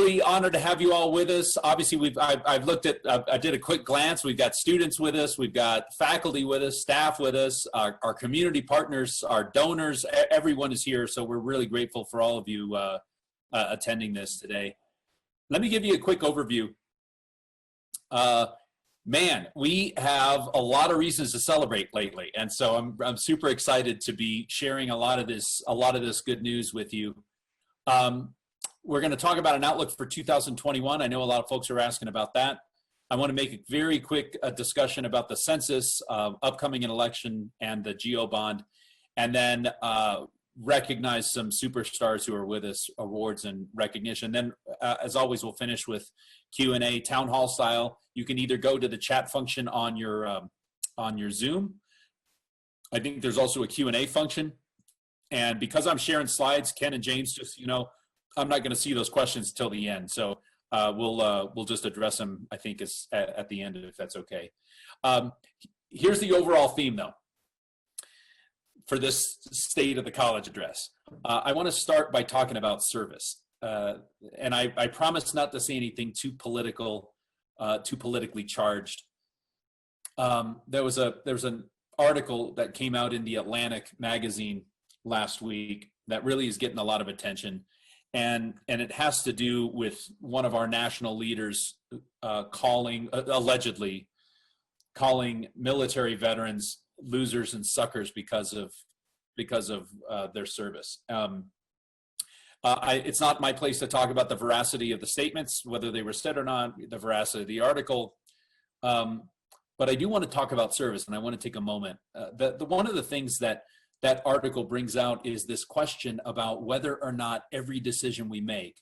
really honored to have you all with us. Obviously, I've looked at, I did a quick glance. We've got students with us, we've got faculty with us, staff with us, our community partners, our donors, everyone is here. So we're really grateful for all of you attending this today. Let me give you a quick overview. Man, we have a lot of reasons to celebrate lately, and so I'm super excited to be sharing a lot of this good news with you. We're going to talk about an outlook for 2021. I know a lot of folks are asking about that. I want to make a very quick discussion about the census, upcoming election, and the GO bond, and then recognize some superstars who are with us, awards and recognition. Then, as always, we'll finish with Q&A, town hall style. You can either go to the chat function on your Zoom. I think there's also a Q&A function. And because I'm sharing slides, Ken and James, just, you know, I'm not going to see those questions till the end. So we'll just address them, I think, at the end, if that's okay. Here's the overall theme, though, for this State of the College address. I want to start by talking about service. And I promise not to say anything too political, too politically charged. There was an article that came out in the Atlantic magazine last week that really is getting a lot of attention. And it has to do with one of our national leaders allegedly calling military veterans losers and suckers because of their service. It's not my place to talk about the veracity of the statements, whether they were said or not, the veracity of the article. But I do want to talk about service, and I want to take a moment. One of the things that article brings out is this question about whether or not every decision we make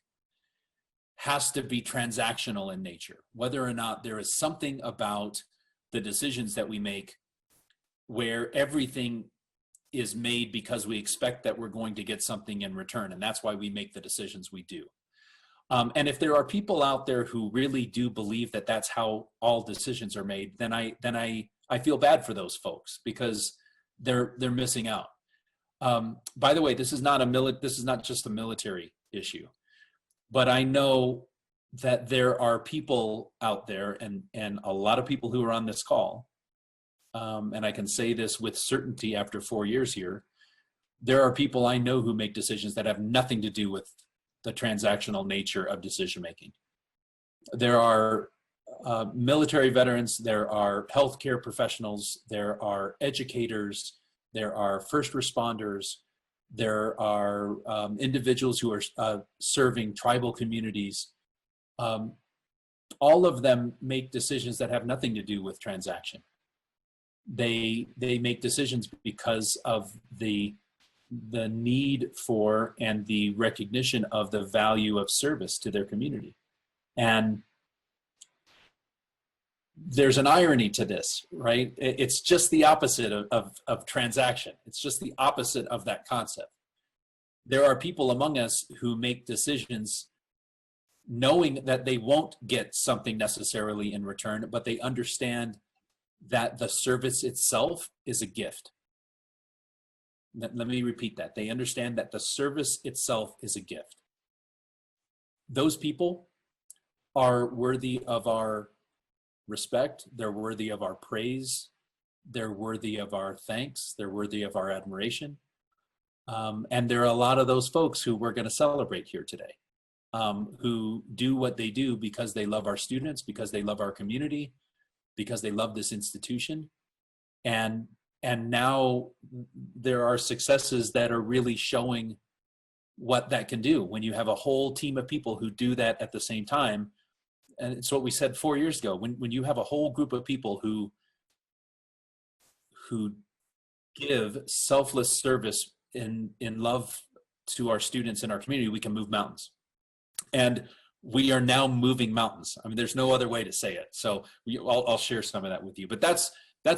has to be transactional in nature, whether or not there is something about the decisions that we make where everything is made because we expect that we're going to get something in return, and that's why we make the decisions we do. And if there are people out there who really do believe that that's how all decisions are made, then I feel bad for those folks, because they're missing out. By the way, this is not just a military issue, but I know that there are people out there, and a lot of people who are on this call, and I can say this with certainty after 4 years here, there are people I know who make decisions that have nothing to do with the transactional nature of decision making. There are military veterans, there are healthcare professionals, there are educators, there are first responders, there are individuals who are serving tribal communities. All of them make decisions that have nothing to do with transaction. They make decisions because of the need for and the recognition of the value of service to their community. And there's an irony to this, right? It's just the opposite of transaction. It's just the opposite of that concept. There are people among us who make decisions knowing that they won't get something necessarily in return, but they understand that the service itself is a gift. Let me repeat that. They understand that the service itself is a gift. Those people are worthy of our respect. They're worthy of our praise. They're worthy of our thanks. They're worthy of our admiration. And there are a lot of those folks who we're going to celebrate here today, who do what they do because they love our students, because they love our community, because they love this institution. And now there are successes that are really showing what that can do when you have a whole team of people who do that at the same time. And it's what we said 4 years ago, when you have a whole group of people who give selfless service in love to our students and our community, we can move mountains. And we are now moving mountains. I mean, there's no other way to say it. So I'll share some of that with you. But that's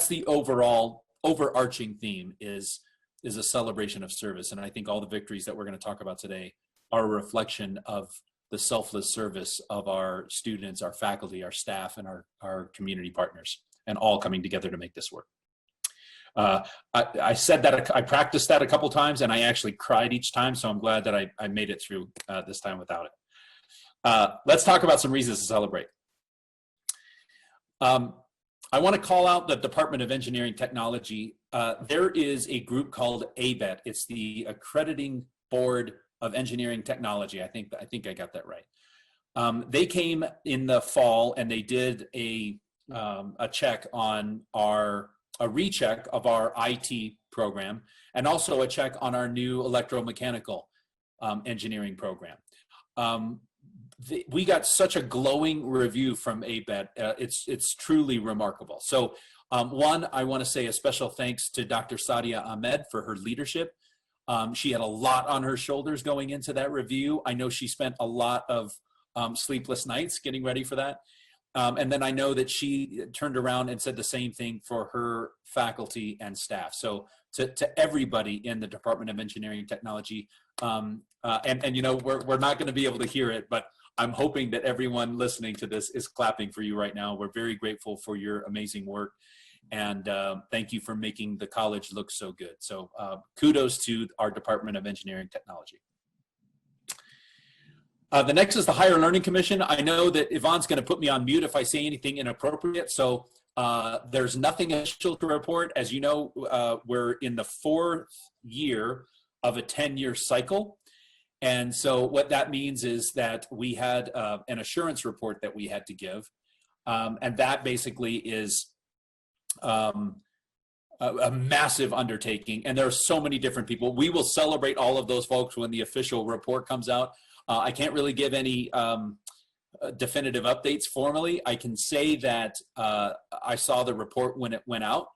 the overarching theme is a celebration of service. And I think all the victories that we're going to talk about today are a reflection of the selfless service of our students, our faculty, our staff, and our community partners, and all coming together to make this work. I said that, I practiced that a couple times, and I actually cried each time, so I'm glad that I made it through this time without it. Let's talk about some reasons to celebrate. I want to call out the Department of Engineering Technology. There is a group called ABET. It's the Accrediting Board of Engineering Technology. I think I got that right. They came in the fall and they did a check on a recheck of our IT program, and also a check on our new electromechanical engineering program. We got such a glowing review from ABET. It's truly remarkable. So one, I want to say a special thanks to Dr. Sadia Ahmed for her leadership. She had a lot on her shoulders going into that review. I know she spent a lot of sleepless nights getting ready for that. And then I know that she turned around and said the same thing for her faculty and staff. So to everybody in the Department of Engineering and Technology, and you know, we're not going to be able to hear it, but I'm hoping that everyone listening to this is clapping for you right now. We're very grateful for your amazing work, and thank you for making the college look so good. So kudos to our Department of Engineering and Technology. The next is the Higher Learning Commission. I know that Yvonne's going to put me on mute if I say anything inappropriate, so there's nothing official to report. As you know, we're in the 4th year of a 10-year cycle. And so what that means is that we had an assurance report that we had to give. And that basically is a massive undertaking. And there are so many different people. We will celebrate all of those folks when the official report comes out. I can't really give any definitive updates formally. I can say that I saw the report when it went out,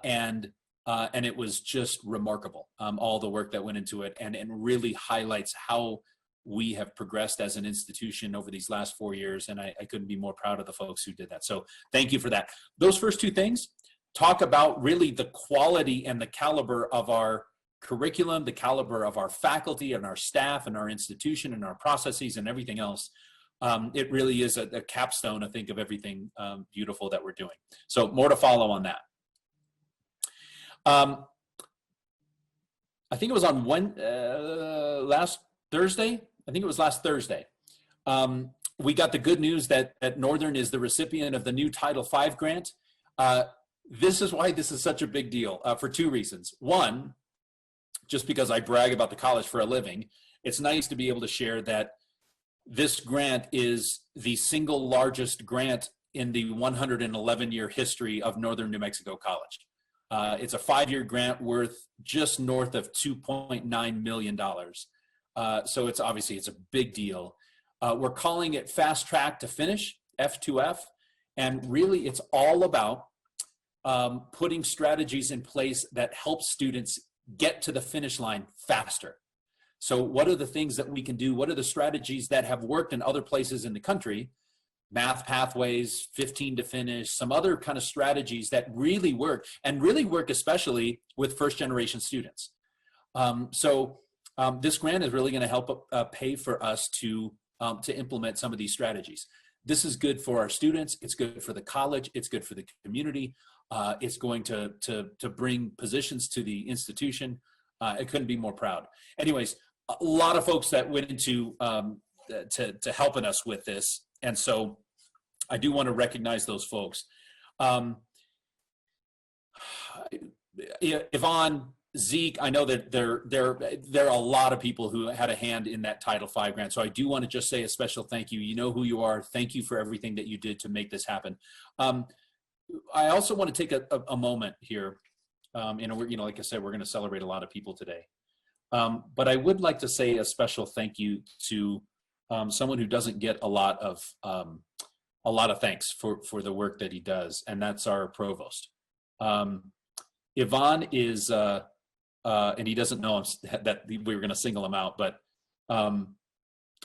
and it was just remarkable, all the work that went into it, and really highlights how we have progressed as an institution over these last 4 years, and I couldn't be more proud of the folks who did that. So thank you for that. Those first two things talk about really the quality and the caliber of our curriculum, the caliber of our faculty and our staff and our institution and our processes and everything else. It really is a capstone, I think, of everything beautiful that we're doing. So more to follow on that. I think it was on last Thursday. I think it was last Thursday. We got the good news that Northern is the recipient of the new Title V grant. This is why this is such a big deal, for two reasons. One, just because I brag about the college for a living, it's nice to be able to share that this grant is the single largest grant in the 111-year history of Northern New Mexico College. It's a 5-year grant worth just north of $2.9 million. So it's obviously, it's a big deal. We're calling it Fast Track to Finish, F2F. And really it's all about putting strategies in place that help students get to the finish line faster. So what are the things that we can do? What are the strategies that have worked in other places in the country? Math pathways, 15 to finish, some other kind of strategies that really work, and really work especially with first-generation students. This grant is really going to help pay for us to implement some of these strategies. This is good for our students. It's good for the college. It's good for the community. It's going to bring positions to the institution. I couldn't be more proud. Anyways, a lot of folks that went into to helping us with this, and so I do want to recognize those folks. Yvonne, Zeke, I know that there are a lot of people who had a hand in that Title V grant, so I do want to just say a special thank you. You know who you are. Thank you for everything that you did to make this happen. I also want to take a moment here. Like I said, we're going to celebrate a lot of people today. But I would like to say a special thank you to someone who doesn't get a lot of thanks for the work that he does, and that's our provost. Yvonne is, and he doesn't know that we were going to single him out, but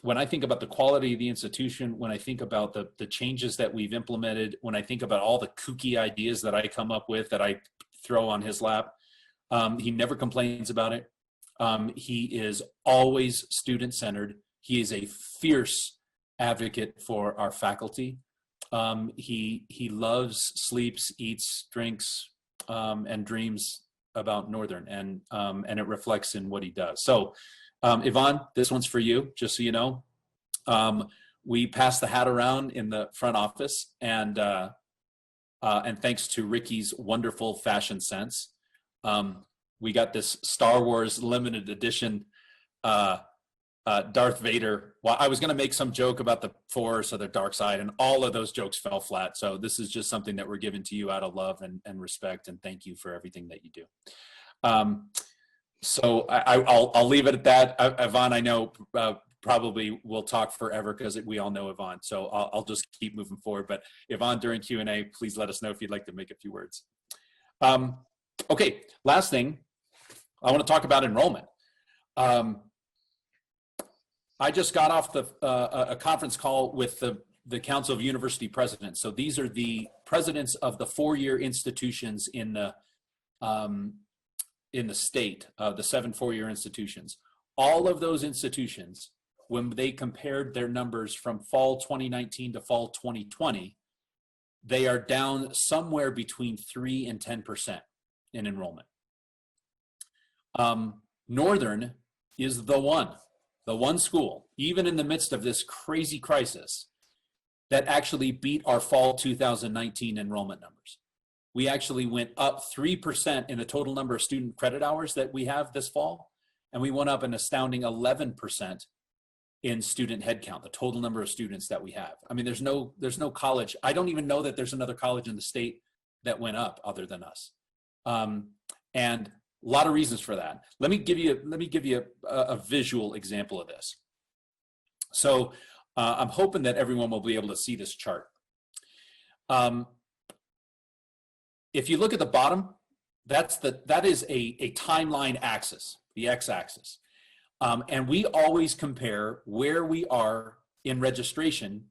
when I think about the quality of the institution, when I think about the changes that we've implemented, when I think about all the kooky ideas that I come up with that I throw on his lap, he never complains about it. He is always student-centered. He is a fierce advocate for our faculty. He loves, sleeps, eats, drinks, and dreams about Northern, and it reflects in what he does. So Yvonne, this one's for you, just so you know. We passed the hat around in the front office, and thanks to Ricky's wonderful fashion sense, we got this Star Wars limited edition Darth Vader. Well, I was going to make some joke about the Force or the dark side, and all of those jokes fell flat. So this is just something that we're giving to you out of love and respect, and thank you for everything that you do. So I'll leave it at that. Yvonne, I know probably we'll talk forever because we all know Yvonne. So I'll just keep moving forward. But Yvonne, during Q&A, please let us know if you'd like to make a few words. Okay, last thing, I want to talk about enrollment. I just got off a conference call with the Council of University Presidents. So these are the presidents of the four-year institutions in the state, the 7 four-year institutions. All of those institutions, when they compared their numbers from fall 2019 to fall 2020, they are down somewhere between 3 and 10% in enrollment. Northern is the one school, even in the midst of this crazy crisis, that actually beat our fall 2019 enrollment numbers. We actually went up 3% in the total number of student credit hours that we have this fall, and we went up an astounding 11% in student headcount, the total number of students that we have. I mean, there's no college. I don't even know that there's another college in the state that went up other than us. And a lot of reasons for that. Let me give you a visual example of this. So I'm hoping that everyone will be able to see this chart. If you look at the bottom, that is a timeline axis, the x-axis. And we always compare where we are in registration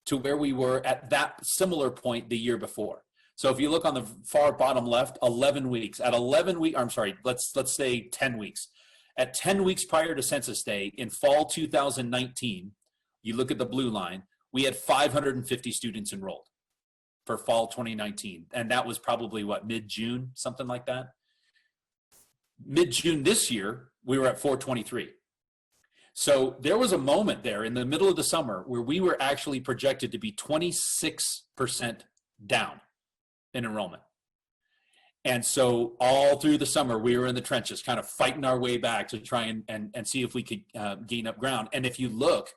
to where we were at that similar point the year before. So if you look on the far bottom left, 11 weeks. At 11 weeks, I'm sorry, let's say 10 weeks. At 10 weeks prior to Census Day in fall 2019, you look at the blue line, we had 550 students enrolled for fall 2019. And that was probably what, mid-June, something like that? Mid-June this year, we were at 423. So there was a moment there in the middle of the summer where we were actually projected to be 26% down in enrollment. And so all through the summer, we were in the trenches, kind of fighting our way back to try and see if we could gain up ground. And if you look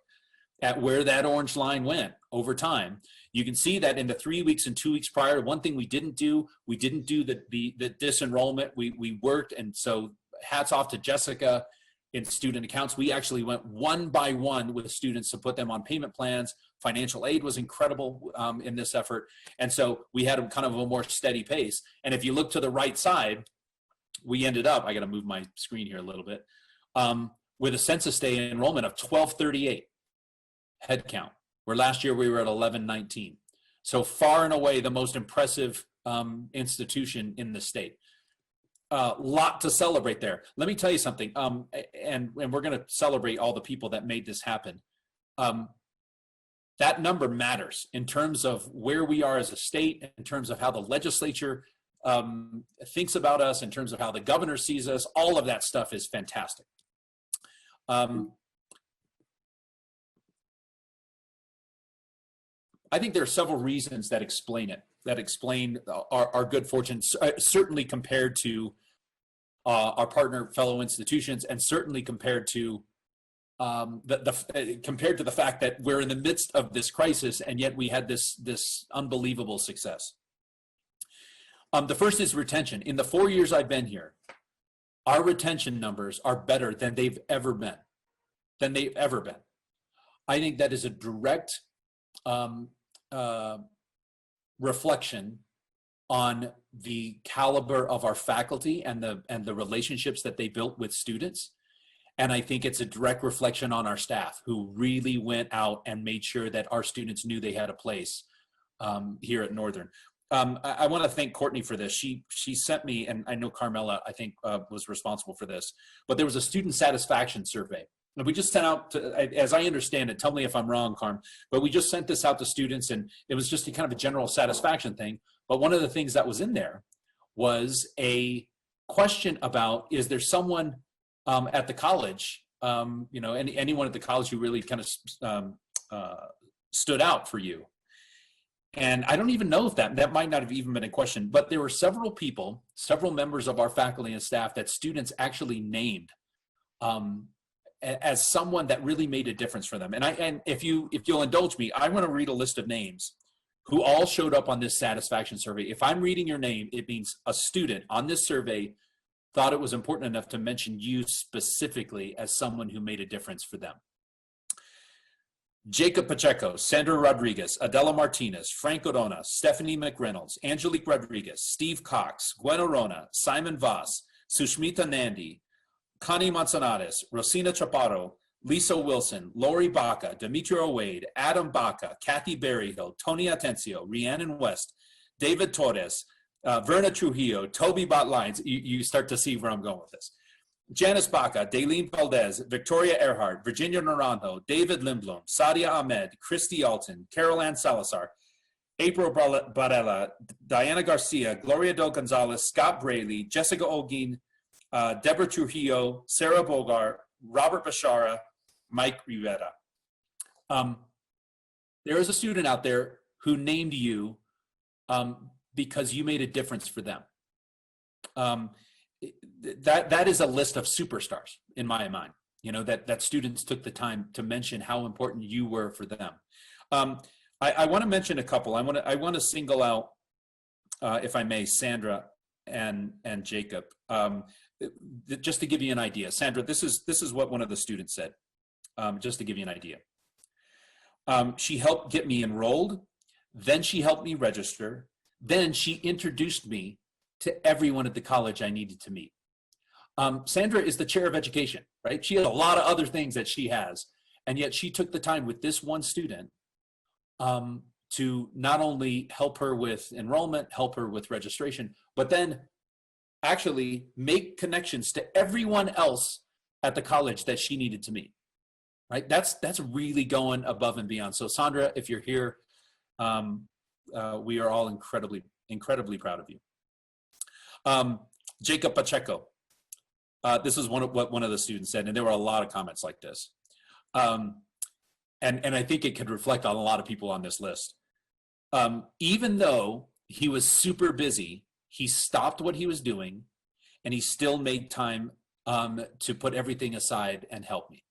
at where that orange line went over time, you can see that in the 3 weeks and 2 weeks prior, one thing we didn't do the disenrollment. We worked, and so hats off to Jessica in student accounts. We actually went one by one with students to put them on payment plans. Financial aid was incredible in this effort. And so we had a kind of a more steady pace. And if you look to the right side, we ended up, I got to move my screen here a little bit, with a Census Day enrollment of 1238 head count, where last year we were at 1119. So far and away the most impressive institution in the state. Lot to celebrate there. Let me tell you something, and we're going to celebrate all the people that made this happen. That number matters in terms of where we are as a state, in terms of how the legislature thinks about us, in terms of how the governor sees us. All of that stuff is fantastic. I think there are several reasons that explain it, that explain our good fortune, certainly compared to our partner fellow institutions, and certainly compared to the fact that we're in the midst of this crisis, and yet we had this unbelievable success. The first is retention. In the 4 years I've been here, our retention numbers are better than they've ever been. I think that is a direct reflection on the caliber of our faculty and the relationships that they built with students. And I think it's a direct reflection on our staff, who really went out and made sure that our students knew they had a place here at Northern. I want to thank Courtney for this. She sent me, and I know Carmela, I think, was responsible for this, but there was a student satisfaction survey. And we just sent out, as I understand it, tell me if I'm wrong, Carm, but we just sent this out to students, and it was just a kind of a general satisfaction thing. But one of the things that was in there was a question about, is there someone at the college, anyone at the college who really kind of stood out for you. And I don't even know if that might not have even been a question, but there were several people, several members of our faculty and staff that students actually named as someone that really made a difference for them. And if you'll indulge me, I want to read a list of names who all showed up on this satisfaction survey. If I'm reading your name, it means a student on this survey thought it was important enough to mention you specifically as someone who made a difference for them. Jacob Pacheco, Sandra Rodriguez, Adela Martinez, Frank Orona, Stephanie McReynolds, Angelique Rodriguez, Steve Cox, Gwen Orona, Simon Voss, Sushmita Nandi, Connie Manzanares, Rosina Chaparro, Lisa Wilson, Lori Baca, Demetrio Wade, Adam Baca, Kathy Berryhill, Tony Atencio, Rhiannon West, David Torres, Verna Trujillo, Toby Botlines. You start to see where I'm going with this. Janice Baca, Daylene Valdez, Victoria Earhart, Virginia Naranjo, David Lindblom, Sadia Ahmed, Christy Alton, Carol Ann Salazar, April Barella, Diana Garcia, Gloria Del Gonzalez, Scott Braley, Jessica Olguin, Deborah Trujillo, Sarah Bogar, Robert Bashara, Mike Rivera. There is a student out there who named you because you made a difference for them. That is a list of superstars in my mind, you know, that students took the time to mention how important you were for them. I want to mention a couple. I want to single out, if I may, Sandra and Jacob, just to give you an idea. Sandra, this is what one of the students said, just to give you an idea. She helped get me enrolled, then she helped me register, then she introduced me to everyone at the college I needed to meet. Sandra is the chair of education, right? She has a lot of other things that she has, and yet she took the time with this one student to not only help her with enrollment, help her with registration, but then actually make connections to everyone else at the college that she needed to meet, right? That's really going above and beyond. So Sandra, if you're here, we are all incredibly proud of you. Jacob Pacheco. This is what one of the students said, and there were a lot of comments like this. And I think it could reflect on a lot of people on this list. Even though he was super busy, he stopped what he was doing, and he still made time to put everything aside and help me.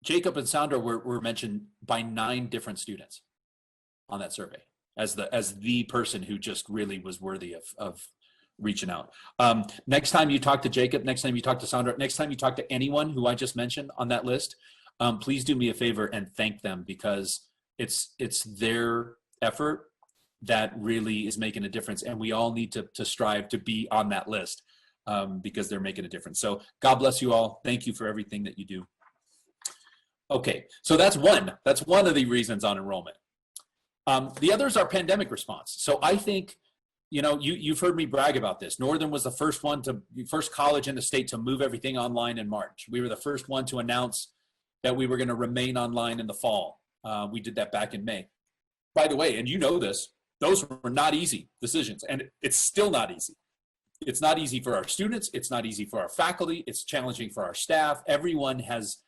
Jacob and Sandra were mentioned by 9 different students on that survey as the person who just really was worthy of reaching out. Next time you talk to Jacob, next time you talk to Sandra, next time you talk to anyone who I just mentioned on that list, please do me a favor and thank them, because it's their effort that really is making a difference, and we all need to strive to be on that list because they're making a difference. So God bless you all. Thank you for everything that you do. Okay, so that's one of the reasons on enrollment. The others are pandemic response. So I think, you know, you've heard me brag about this. Northern was the first college in the state to move everything online in March. We were the first one to announce that we were going to remain online in the fall. We did that back in May. By the way, and you know this, those were not easy decisions, and it's still not easy. It's not easy for our students. It's not easy for our faculty. It's challenging for our staff. Everyone has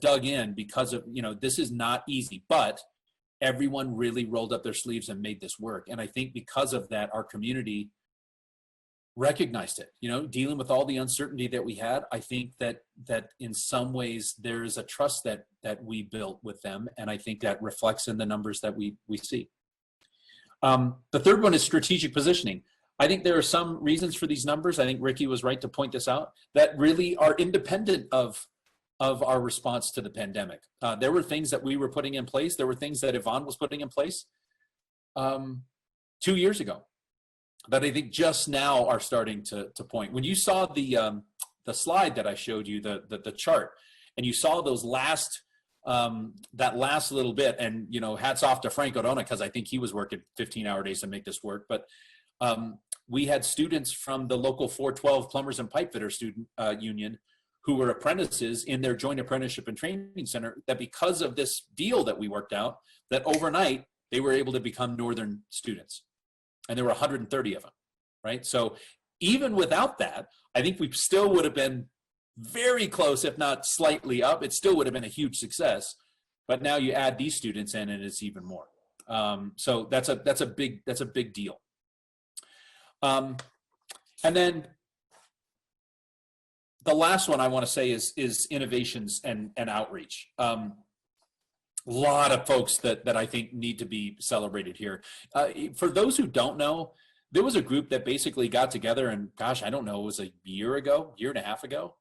dug in because of, you know, this is not easy, but everyone really rolled up their sleeves and made this work. And I think because of that, our community recognized it, you know, dealing with all the uncertainty that we had. I think that in some ways there is a trust that we built with them. And I think that reflects in the numbers that we see. The third one is strategic positioning. I think there are some reasons for these numbers. I think Ricky was right to point this out, that really are independent of our response to the pandemic. There were things that we were putting in place. There were things that Yvonne was putting in place 2 years ago that I think just now are starting to point. When you saw the slide that I showed you, the chart, and you saw those that last little bit, and, you know, hats off to Frank Orona, because I think he was working 15-hour days to make this work. But we had students from the local 412 Plumbers and Pipe Fitter student union who were apprentices in their joint apprenticeship and training center, that because of this deal that we worked out, that overnight they were able to become Northern students. And there were 130 of them, right? So even without that, I think we still would have been very close, if not slightly up. It still would have been a huge success, but now you add these students in and it's even more. So that's a big deal. And then the last one I want to say is innovations and outreach. A lot of folks that I think need to be celebrated here. For those who don't know, there was a group that basically got together, and gosh, I don't know, it was a year and a half ago.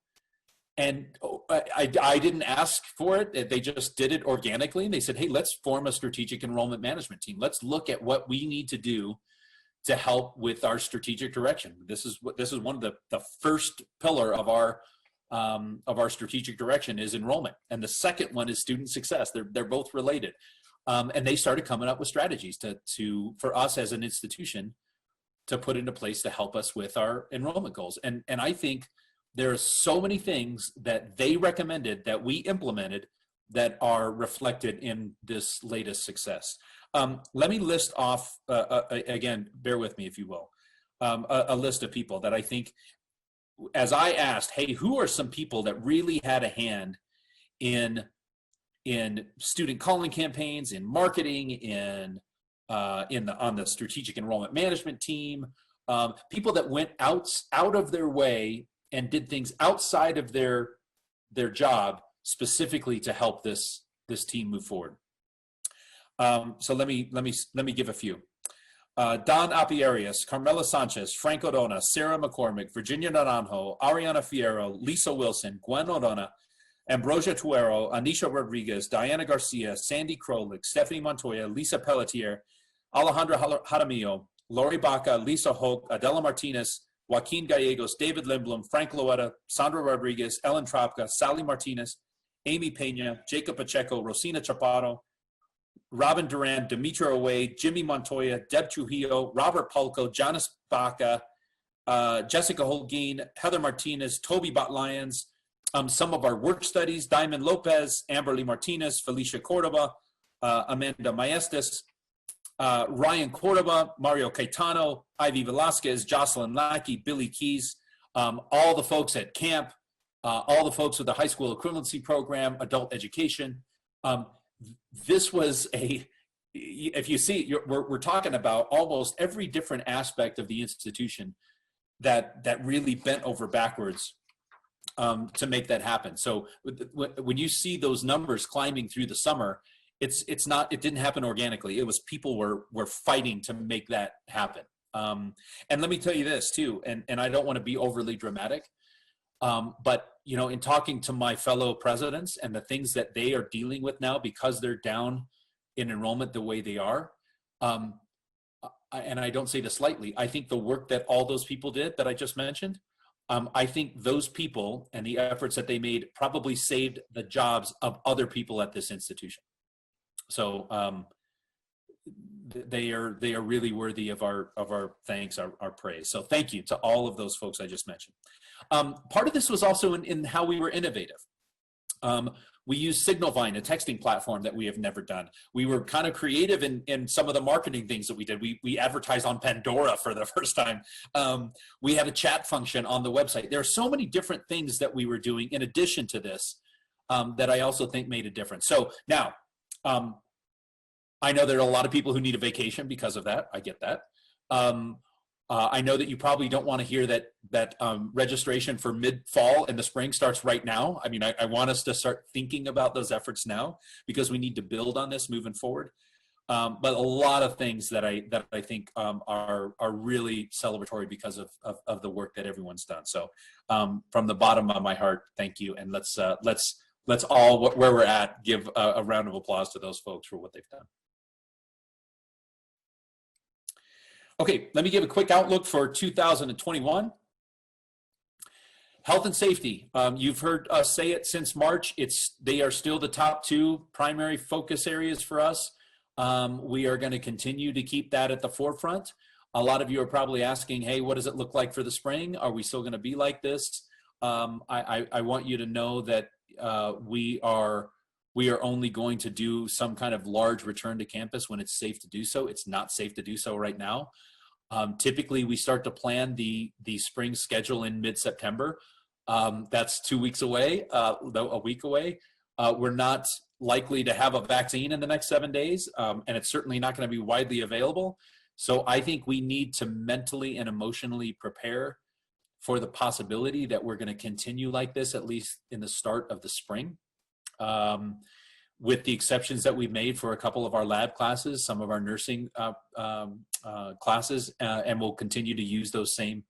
And I didn't ask for it. They just did it organically. And they said, hey, let's form a strategic enrollment management team. Let's look at what we need to do to help with our strategic direction. This is one of the first pillar of our strategic direction is enrollment. And the second one is student success. They're both related. And they started coming up with strategies for us as an institution to put into place to help us with our enrollment goals. And I think there are so many things that they recommended that we implemented that are reflected in this latest success. Let me list off, again, bear with me if you will, a list of people that I think, as I asked, hey, who are some people that really had a hand in student calling campaigns, in marketing, on the strategic enrollment management team, people that went out of their way and did things outside of their job specifically to help this team move forward. So let me give a few. Don Apiarius, Carmela Sanchez, Frank Odona, Sarah McCormick, Virginia Naranjo, Ariana Fierro, Lisa Wilson, Gwen Odona, Ambrosia Tuero, Anisha Rodriguez, Diana Garcia, Sandy Krolik, Stephanie Montoya, Lisa Pelletier, Alejandra Jaramillo, Lori Baca, Lisa Hoke, Adela Martinez, Joaquin Gallegos, David Lindblom, Frank Loetta, Sandra Rodriguez, Ellen Tropka, Sally Martinez, Amy Pena, Jacob Pacheco, Rosina Chaparro, Robin Duran, Demetria Away, Jimmy Montoya, Deb Trujillo, Robert Pulco, Janice Baca, Jessica Holguin, Heather Martinez, Toby Bot-Lyons, some of our work studies, Diamond Lopez, Amberly Martinez, Felicia Cordova, Amanda Maestas, Ryan Cordova, Mario Caetano, Ivy Velasquez, Jocelyn Lackey, Billy Keys, all the folks at camp, all the folks with the high school equivalency program, adult education. This was if you see, we're talking about almost every different aspect of the institution that really bent over backwards to make that happen. So when you see those numbers climbing through the summer, it didn't happen organically. It was people were fighting to make that happen. And let me tell you this too, and I don't want to be overly dramatic, but in talking to my fellow presidents and the things that they are dealing with now because they're down in enrollment the way they are, and I don't say this lightly, I think the work that all those people did that I just mentioned, I think those people and the efforts that they made probably saved the jobs of other people at this institution. So they are really worthy of our thanks, our praise. So thank you to all of those folks I just mentioned. Part of this was also in how we were innovative. We used Signalvine, a texting platform that we have never done. We were kind of creative in some of the marketing things that we did. We advertised on Pandora for the first time. We had a chat function on the website. There are so many different things that we were doing in addition to this that I also think made a difference. So now, I know there are a lot of people who need a vacation because of that. I get that. I know that you probably don't want to hear that registration for mid-fall and the spring starts right now. I mean, I want us to start thinking about those efforts now because we need to build on this moving forward. But a lot of things that I think are really celebratory because of the work that everyone's done. So from the bottom of my heart, thank you. And let's all, where we're at, give a round of applause to those folks for what they've done. Okay, let me give a quick outlook for 2021. Health and safety. You've heard us say it since March. They are still the top two primary focus areas for us. We are going to continue to keep that at the forefront. A lot of you are probably asking, hey, what does it look like for the spring? Are we still going to be like this? I want you to know that we are only going to do some kind of large return to campus when it's safe to do so. It's not safe to do so right now. Typically, we start to plan the spring schedule in mid-September. That's 2 weeks away, a week away. We're not likely to have a vaccine in the next 7 days, and it's certainly not going to be widely available. So I think we need to mentally and emotionally prepare for the possibility that we're going to continue like this, at least in the start of the spring. With the exceptions that we've made for a couple of our lab classes, some of our nursing classes, and we'll continue to use those same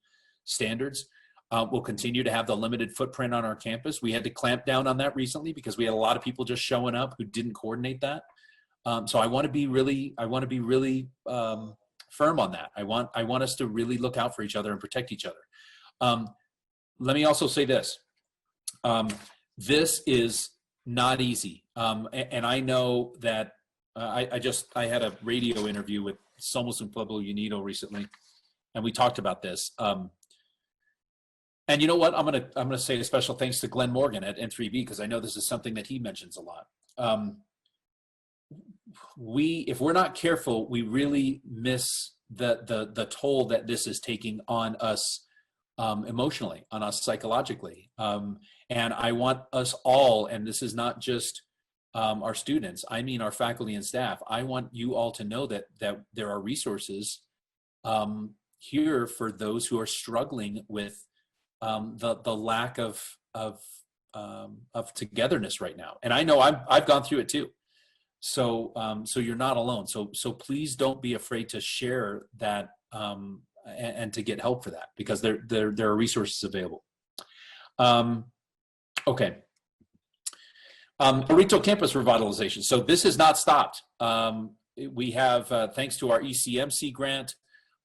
standards. We'll continue to have the limited footprint on our campus. We had to clamp down on that recently because we had a lot of people just showing up who didn't coordinate that. So I want to be really firm on that. I want us to really look out for each other and protect each other. Let me also say this. This is not easy. And I know that I had a radio interview with Somos Un Pueblo Unido recently, and we talked about this. And you know what? I'm gonna say a special thanks to Glenn Morgan at N3B, because I know this is something that he mentions a lot. If we're not careful, we really miss the toll that this is taking on us emotionally, on us psychologically. And I want us all, and this is not just our students, I mean our faculty and staff, I want you all to know that there are resources here for those who are struggling with the lack of togetherness right now. And I know I've gone through it too. So you're not alone. So please don't be afraid to share that and to get help for that, because there are resources available. Okay. Retail campus revitalization. So this has not stopped. We have, thanks to our ECMC grant,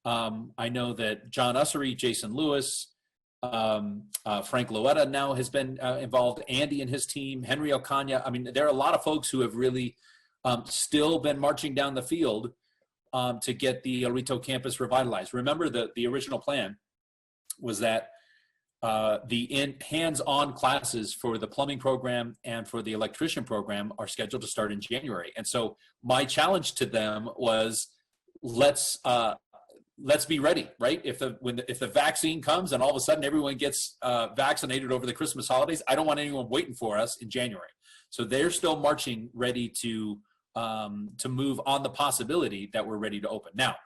I know that John Ussery, Jason Lewis, Frank Loetta now has been involved, Andy and his team, Henry Ocaña. I mean, there are a lot of folks who have really still been marching down the field to get the El Rito campus revitalized. Remember, the original plan was that the hands-on classes for the plumbing program and for the electrician program are scheduled to start in January. And so my challenge to them was, let's be ready, right? If the vaccine comes and all of a sudden everyone gets vaccinated over the Christmas holidays, I don't want anyone waiting for us in January. So they're still marching, ready to move on the possibility that we're ready to open. Now,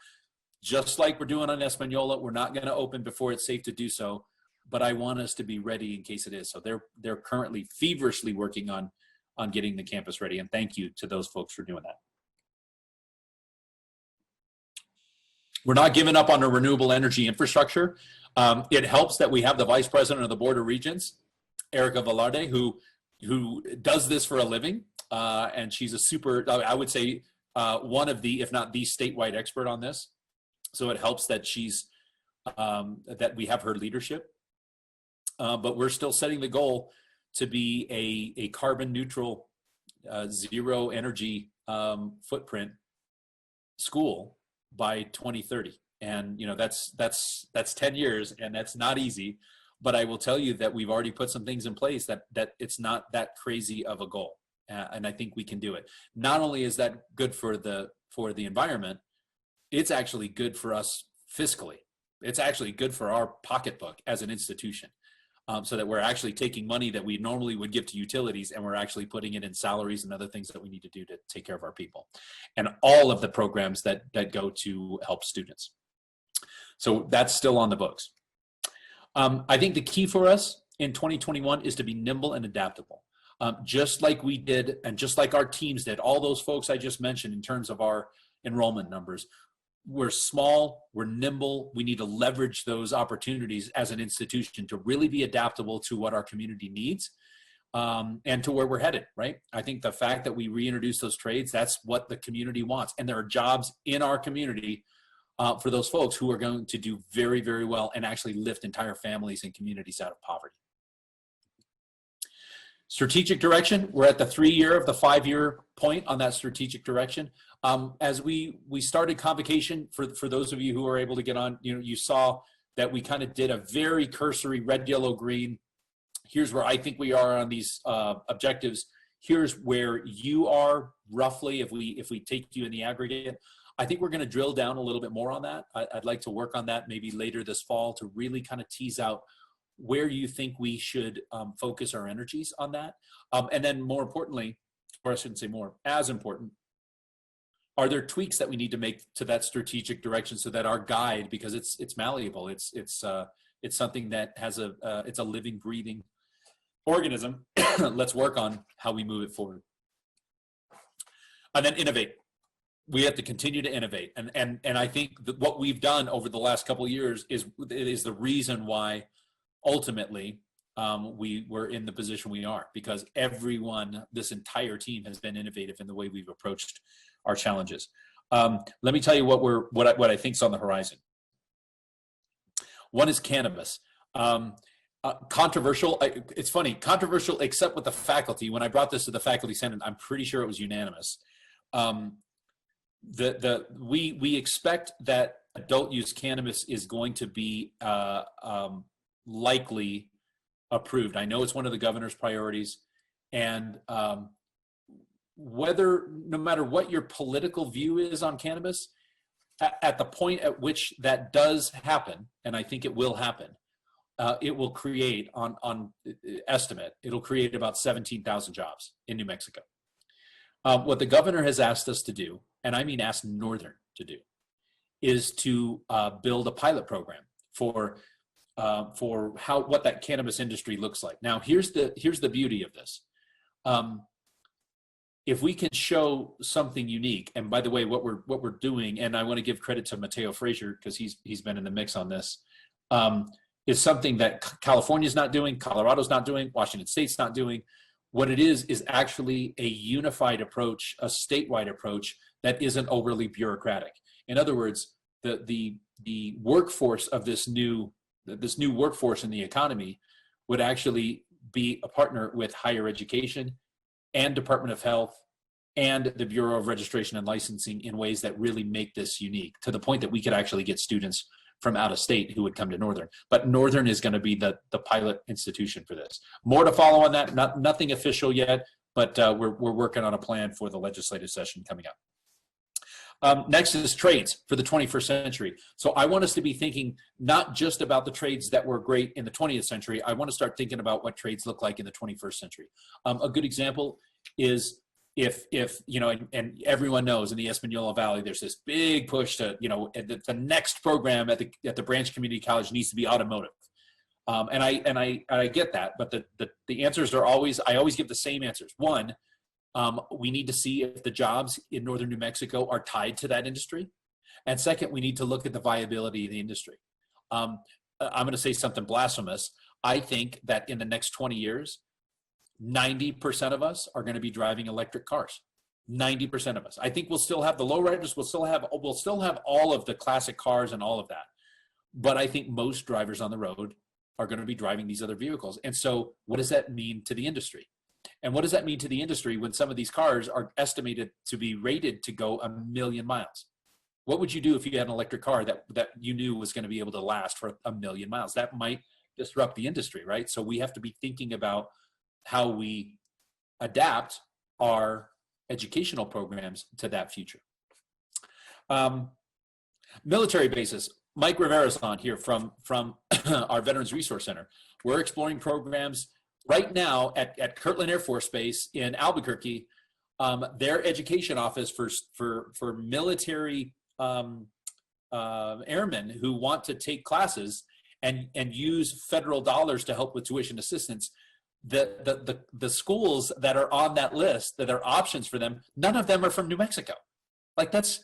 just like we're doing on Espanola, we're not going to open before it's safe to do so, but I want us to be ready in case it is. So they're currently feverishly working on getting the campus ready, and thank you to those folks for doing that. We're not giving up on a renewable energy infrastructure. It helps that we have the Vice President of the Board of Regents, Erica Velarde, who does this for a living. And she's a super, I would say, one of the, if not the statewide expert on this. So it helps that that we have her leadership. But we're still setting the goal to be a carbon neutral, zero energy footprint school by 2030. And that's 10 years, and that's not easy, but I will tell you that we've already put some things in place that it's not that crazy of a goal, and I think we can do it. Not only is that good for the environment, it's actually good for us fiscally. It's actually good for our pocketbook as an institution, so that we're actually taking money that we normally would give to utilities, and we're actually putting it in salaries and other things that we need to do to take care of our people, and all of the programs that go to help students. So that's still on the books. I think the key for us in 2021 is to be nimble and adaptable, just like we did, and just like our teams did, all those folks I just mentioned in terms of our enrollment numbers. We're small, we're nimble, we need to leverage those opportunities as an institution to really be adaptable to what our community needs, and to where we're headed, right? I think the fact that we reintroduce those trades, that's what the community wants. And there are jobs in our community for those folks who are going to do very, very well and actually lift entire families and communities out of poverty. Strategic direction, we're at the 3-year of the 5-year point on that strategic direction. As we started convocation, for those of you who are able to get on, you saw that we kind of did a very cursory red, yellow, green. Here's where I think we are on these objectives. Here's where you are roughly if we take you in the aggregate. I think we're going to drill down a little bit more on that. I'd like to work on that maybe later this fall to really kind of tease out where you think we should focus our energies on that. And then more importantly, or I shouldn't say more, as important, are there tweaks that we need to make to that strategic direction so that our guide, because it's malleable, it's something that has it's a living, breathing organism. Let's work on how we move it forward. And then innovate. We have to continue to innovate. And I think that what we've done over the last couple of years is the reason why ultimately we were in the position we are, because everyone, this entire team, has been innovative in the way we've approached our challenges. Let me tell you what I think is on the horizon. One is cannabis. Controversial. It's funny, controversial except with the faculty. When I brought this to the faculty senate, I'm pretty sure it was unanimous. We expect that adult use cannabis is going to be likely approved. I know it's one of the governor's priorities, and no matter what your political view is on cannabis, at the point at which that does happen, and I think it will happen, it will create, on estimate, it'll create about 17,000 jobs in New Mexico. What the governor has asked us to do, and I mean asked Northern to do, is to build a pilot program for what that cannabis industry looks like. Now, here's the beauty of this. If we can show something unique, and by the way, what we're doing, and I want to give credit to Mateo Frazier because he's been in the mix on this, is something that California's not doing, Colorado's not doing, Washington State's not doing. What it is actually a unified approach, a statewide approach that isn't overly bureaucratic. In other words, the workforce of this new workforce in the economy would actually be a partner with higher education and Department of Health and the Bureau of Registration and Licensing in ways that really make this unique, to the point that we could actually get students from out of state who would come to Northern. But Northern is going to be the pilot institution for this. More to follow on that, nothing official yet, but we're working on a plan for the legislative session coming up. Next is trades for the 21st century. So I want us to be thinking not just about the trades that were great in the 20th century. I want to start thinking about what trades look like in the 21st century. A good example is if you know, and everyone knows in the Espanola Valley, there's this big push to, you know, the next program at the Branch Community College needs to be automotive. And I get that, but the answers are always, I always give the same answers. One, we need to see if the jobs in Northern New Mexico are tied to that industry. And second, we need to look at the viability of the industry. I'm going to say something blasphemous. I think that in the next 20 years, 90% of us are going to be driving electric cars. 90% of us. I think we'll still have the lowriders. We'll still have all of the classic cars and all of that. But I think most drivers on the road are going to be driving these other vehicles. And so what does that mean to the industry? And what does that mean to the industry when some of these cars are estimated to be rated to go 1 million miles? What would you do if you had an electric car that you knew was going to be able to last for 1 million miles? That might disrupt the industry, right? So we have to be thinking about how we adapt our educational programs to that future. Military bases. Mike Rivera's on here from our Veterans Resource Center. We're exploring programs right now at Kirtland Air Force Base in Albuquerque. Their education office for military airmen who want to take classes and use federal dollars to help with tuition assistance. The schools that are on that list, that are options for them, none of them are from New Mexico. Like that's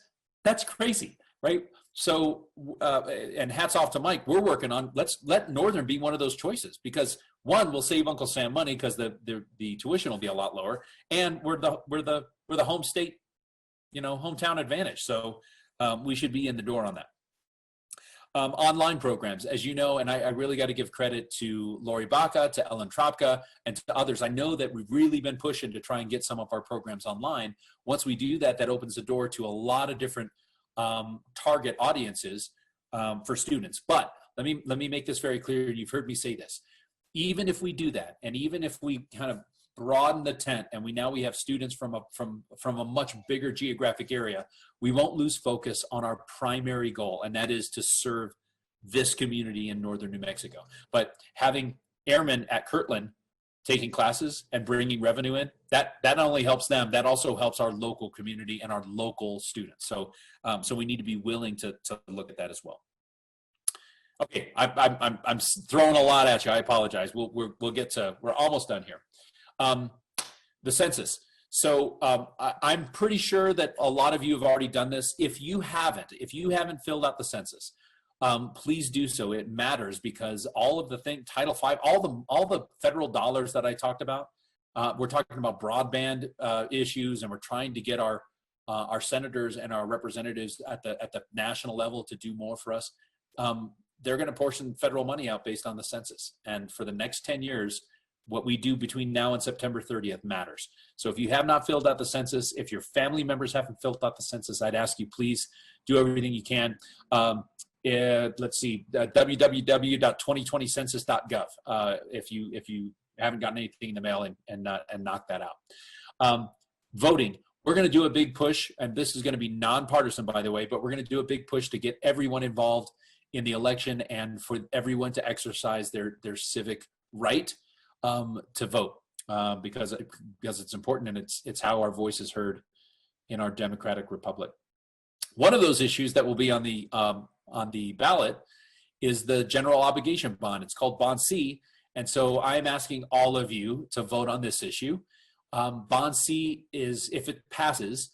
crazy, right? So, and hats off to Mike. We're working on, let's let Northern be one of those choices, because one, we'll save Uncle Sam money because the tuition will be a lot lower, and we're the home state, you know, hometown advantage. So we should be in the door on that. Online programs, as you know, and I really got to give credit to Lori Baca, to Ellen Tropka, and to others. I know that we've really been pushing to try and get some of our programs online. Once we do that, that opens the door to a lot of different target audiences for students. But let me make this very clear, and you've heard me say this. Even if we do that, and even if we kind of broaden the tent, and we have students from a much bigger geographic area, we won't lose focus on our primary goal, and that is to serve this community in northern New Mexico. But having airmen at Kirtland taking classes and bringing revenue in, that not only helps them, that also helps our local community and our local students. So so we need to be willing to look at that as well. Okay, I'm throwing a lot at you. I apologize. We'll get to, we're almost done here. The census. So I'm pretty sure that a lot of you have already done this. If you haven't filled out the census, please do so. It matters because all of the Title V, all the federal dollars that I talked about, we're talking about broadband issues, and we're trying to get our senators and our representatives at the national level to do more for us. They're going to portion federal money out based on the census, and for the next 10 years, what we do between now and September 30th matters. So if you have not filled out the census, if your family members haven't filled out the census, I'd ask you please do everything you can. Let's see, www.2020census.gov if you haven't gotten anything in the mail, and knock that out. Voting, we're going to do a big push, and this is going to be nonpartisan, by the way, but we're going to do a big push to get everyone involved in the election and for everyone to exercise their civic right to vote, because it's important, and it's how our voice is heard in our democratic republic. One of those issues that will be on the ballot is the general obligation bond. It's called Bond C, and so I'm asking all of you to vote on this issue. Bond C is, if it passes,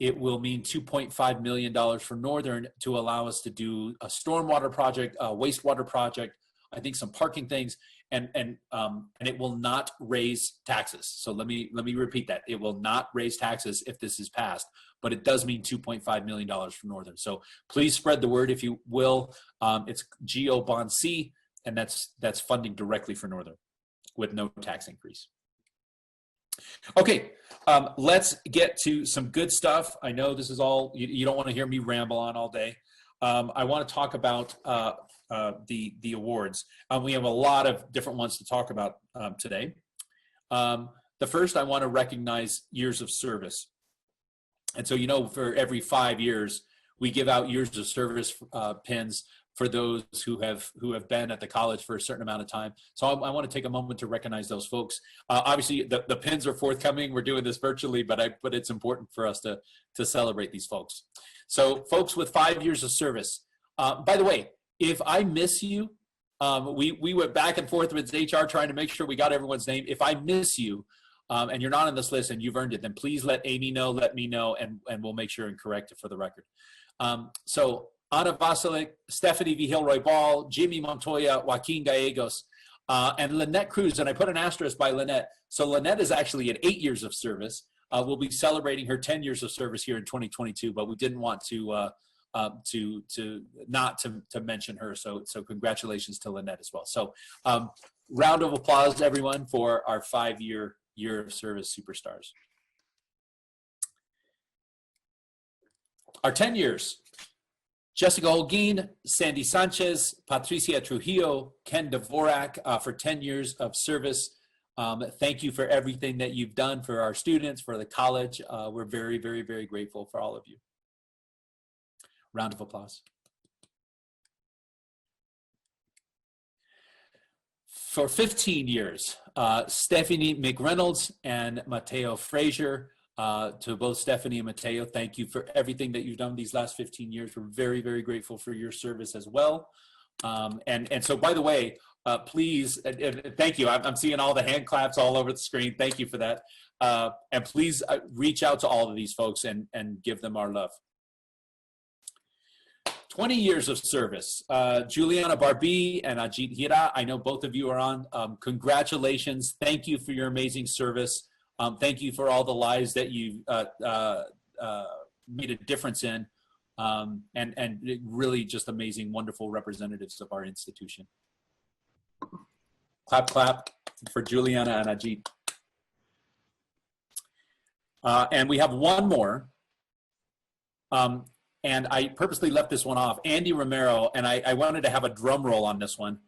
it will mean $2.5 million for Northern to allow us to do a stormwater project, a wastewater project, I think some parking things, and it will not raise taxes. So let me repeat that. It will not raise taxes if this is passed, but it does mean $2.5 million for Northern. So please spread the word if you will. It's GO Bond C, and that's funding directly for Northern with no tax increase. Okay, let's get to some good stuff. I know this is all, you don't want to hear me ramble on all day. I want to talk about the awards. We have a lot of different ones to talk about today. The first, I want to recognize years of service. And so, for every 5 years, we give out years of service pins for those who have been at the college for a certain amount of time. So I want to take a moment to recognize those folks. Obviously, the pins are forthcoming. We're doing this virtually, but it's important for us to celebrate these folks. So folks with 5 years of service. By the way, if I miss you, we went back and forth with HR trying to make sure we got everyone's name. If I miss you and you're not on this list and you've earned it, then please let Amy know, let me know, and we'll make sure and correct it for the record. So Ana Vasilik, Stephanie Vigil-Roy Ball, Jimmy Montoya, Joaquin Gallegos, and Lynette Cruz. And I put an asterisk by Lynette. So Lynette is actually at 8 years of service. We'll be celebrating her 10 years of service here in 2022, but we didn't want to mention her. So congratulations to Lynette as well. So round of applause, everyone, for our 5-year of service superstars. Our 10 years. Jessica Holguin, Sandy Sanchez, Patricia Trujillo, Ken Dvorak for 10 years of service. Thank you for everything that you've done for our students, for the college. We're very, very, very grateful for all of you. Round of applause. For 15 years, Stephanie McReynolds and Mateo Frazier. To both Stephanie and Mateo, thank you for everything that you've done these last 15 years. We're very, very grateful for your service as well. And so, by the way, please, thank you. I'm seeing all the hand claps all over the screen. Thank you for that. And please reach out to all of these folks and give them our love. 20 years of service. Juliana Barbie and Ajit Hira, I know both of you are on. Congratulations. Thank you for your amazing service. Thank you for all the lives that you've made a difference in, and really just amazing, wonderful representatives of our institution. Clap, clap for Juliana and Ajit. And we have one more. And I purposely left this one off. Andy Romero, and I wanted to have a drum roll on this one.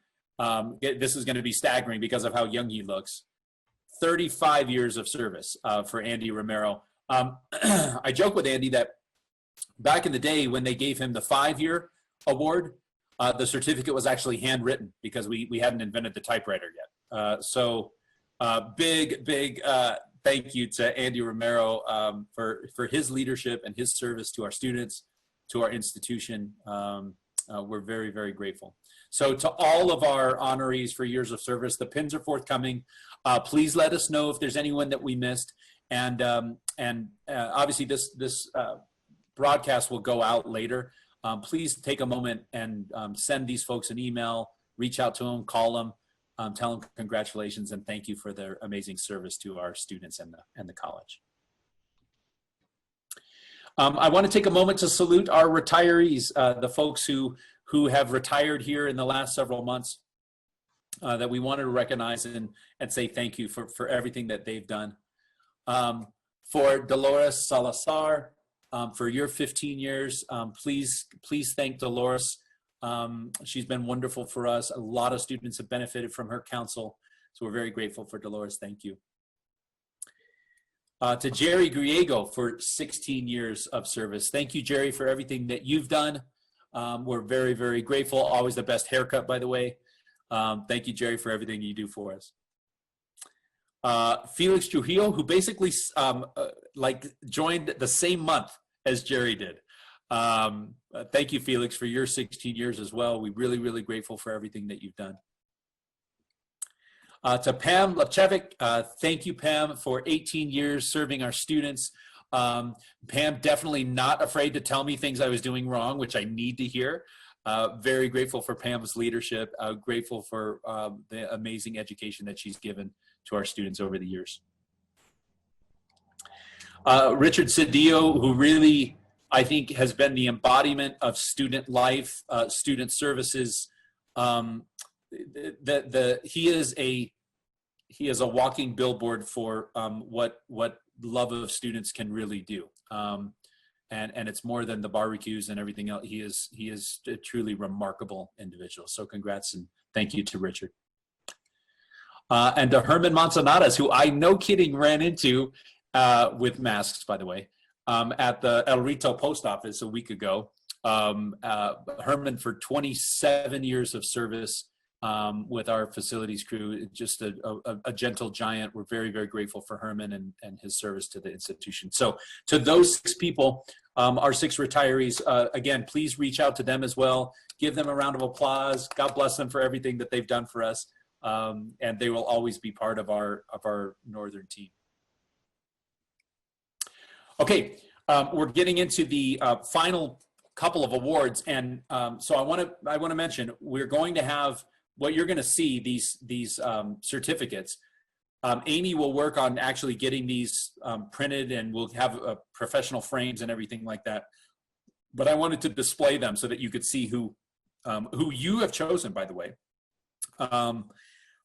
This is going to be staggering because of how young he looks. 35 years of service for Andy Romero. I joke with Andy that back in the day when they gave him the 5-year award, The certificate was actually handwritten because we hadn't invented the typewriter yet. Big thank you to Andy Romero for his leadership and his service to our students, to our institution. We're very, very grateful. So to all of our honorees for years of service, the pins are forthcoming. Please let us know if there's anyone that we missed. And obviously this broadcast will go out later. Please take a moment and send these folks an email, reach out to them, call them, tell them congratulations and thank you for their amazing service to our students and the college. I want to take a moment to salute our retirees, the folks who have retired here in the last several months that we wanted to recognize and say thank you for everything that they've done. For Dolores Salazar, for your 15 years, please thank Dolores. She's been wonderful for us. A lot of students have benefited from her counsel, so we're very grateful for Dolores. Thank you. To Jerry Griego for 16 years of service. Thank you, Jerry, for everything that you've done. We're very, very grateful. Always the best haircut, by the way. Thank you, Jerry, for everything you do for us. Felix Trujillo, who basically joined the same month as Jerry did. Thank you, Felix, for your 16 years as well. We're really, really grateful for everything that you've done. To Pam Lepchevic, thank you, Pam, for 18 years serving our students. Pam, definitely not afraid to tell me things I was doing wrong, which I need to hear. Very grateful for Pam's leadership. Grateful for the amazing education that she's given to our students over the years. Richard Cedillo, who really, I think, has been the embodiment of student life, student services. He is a walking billboard for what love of students can really do. And it's more than the barbecues and everything else. He is a truly remarkable individual. So congrats and thank you to Richard. And to Herman Manzanares, who I, no kidding, ran into with masks, by the way, at the El Rito post office a week ago. Herman, for 27 years of service with our facilities crew, just a gentle giant. We're very, very grateful for Herman and his service to the institution. So to those 6 people, our 6 retirees, again, please reach out to them as well. Give them a round of applause. God bless them for everything that they've done for us. And they will always be part of our Northern team. Okay, we're getting into the final couple of awards, and so I want to mention we're going to have what you're going to see these certificates. Amy will work on actually getting these printed, and we'll have professional frames and everything like that. But I wanted to display them so that you could see who you have chosen, by the way,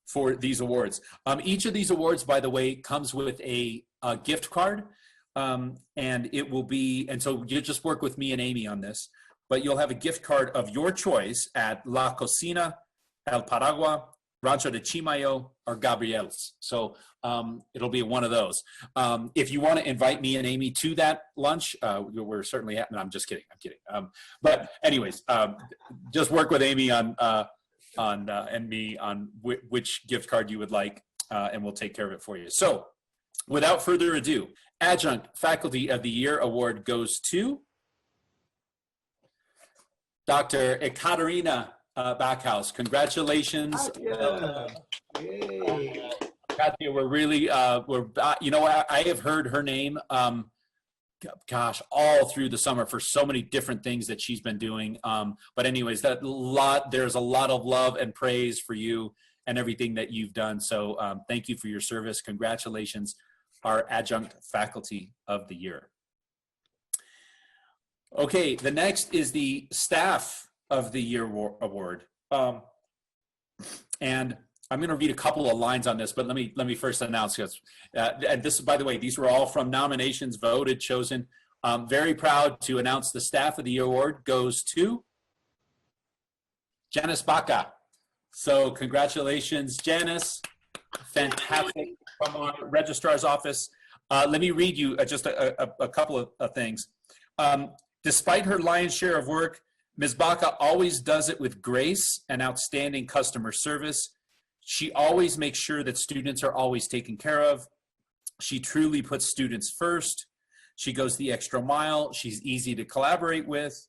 for these awards. Each of these awards, by the way, comes with a gift card. And it will be, and so you just work with me and Amy on this, but you'll have a gift card of your choice at La Cocina, El Paragua, Rancho de Chimayo, or Gabriel's. So it'll be one of those. If you want to invite me and Amy to that lunch, we're certainly no, I'm just kidding. I'm kidding. But anyways, just work with Amy and me on which gift card you would like, and we'll take care of it for you. So without further ado, Adjunct Faculty of the Year Award goes to Dr. Ekaterina Backhouse. Congratulations. Katya, we're really, you know, I have heard her name, gosh, all through the summer for so many different things that she's been doing. But anyways, there's a lot of love and praise for you and everything that you've done. So thank you for your service. Congratulations, our Adjunct Faculty of the Year. Okay, the next is the Staff of the Year Award. And I'm going to read a couple of lines on this, but let me first announce this. And this, by the way, these were all from nominations, voted, chosen. I'm very proud to announce the Staff of the Year Award goes to Janice Baca. So congratulations, Janice. Fantastic, from our registrar's office. Let me read you just a couple of things. Despite her lion's share of work, Ms. Baca always does it with grace and outstanding customer service. She always makes sure that students are always taken care of. She truly puts students first. She goes the extra mile. She's easy to collaborate with.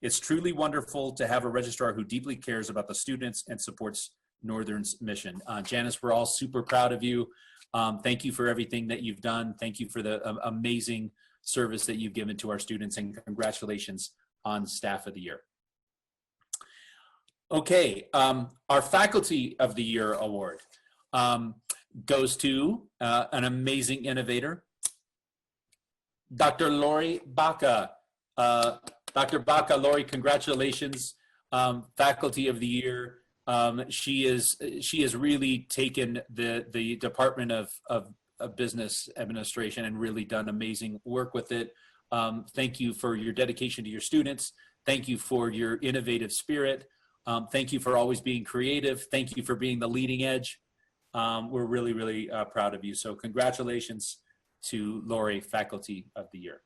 It's truly wonderful to have a registrar who deeply cares about the students and supports Northern's mission. Janice, we're all super proud of you. Thank you for everything that you've done. Thank you for the amazing service that you've given to our students, and congratulations on Staff of the Year. Okay, our Faculty of the Year award goes to an amazing innovator, Dr. Lori Baca. Dr. Baca, Lori, congratulations, Faculty of the Year. She has really taken the Department of Business Administration and really done amazing work with it. Thank you for your dedication to your students. Thank you for your innovative spirit. Thank you for always being creative. Thank you for being the leading edge. We're really, really proud of you. So congratulations to Lori, Faculty of the Year.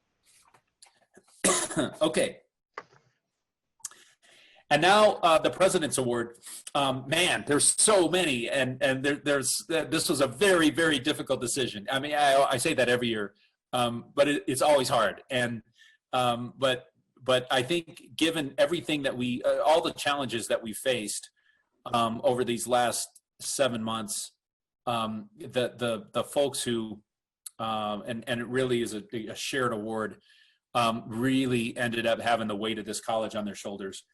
Okay. And now the President's Award. Man, there's so many, and this was a very, very difficult decision. I mean, I say that every year, but it's always hard. And but I think given everything that all the challenges that we faced over these last 7 months, the folks who and it really is a shared award, really ended up having the weight of this college on their shoulders.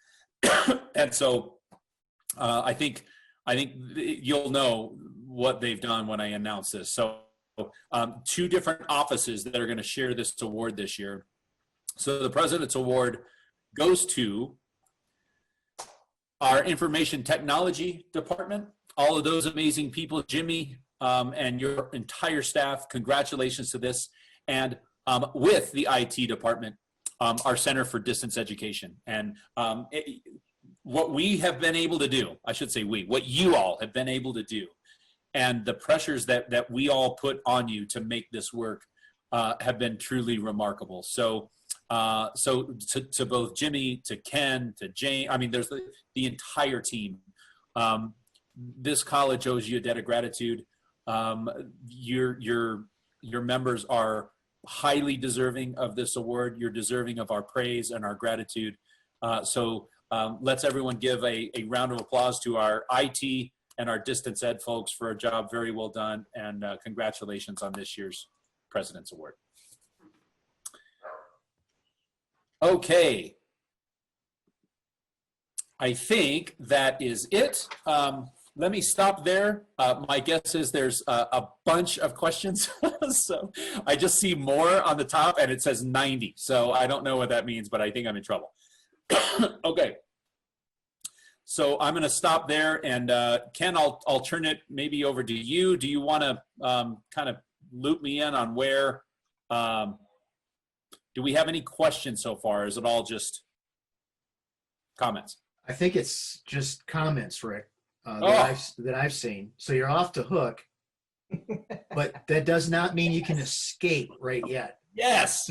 And so I think you'll know what they've done when I announce this. So 2 different offices that are going to share this award this year. So the President's Award goes to our Information Technology Department. All of those amazing people, Jimmy and your entire staff, congratulations to this. And with the IT department, our Center for Distance Education. And what we have been able to do, I should say what you all have been able to do, and the pressures that we all put on you to make this work have been truly remarkable. So to both Jimmy, to Ken, to Jane, I mean, there's the entire team. This college owes you a debt of gratitude. Your members are highly deserving of this award. You're deserving of our praise and our gratitude. So let's everyone give a round of applause to our IT and our distance ed folks for a job very well done, and congratulations on this year's President's Award. Okay. I think that is it. Let me stop there. My guess is there's a bunch of questions. So I just see more on the top and it says 90. So I don't know what that means, but I think I'm in trouble. Okay. So I'm going to stop there, and Ken, I'll turn it maybe over to you. Do you want to kind of loop me in on where, do we have any questions so far? Is it all just comments? I think it's just comments, Rick, that I've seen. So you're off the hook, but that does not mean you can escape right yet. Yes.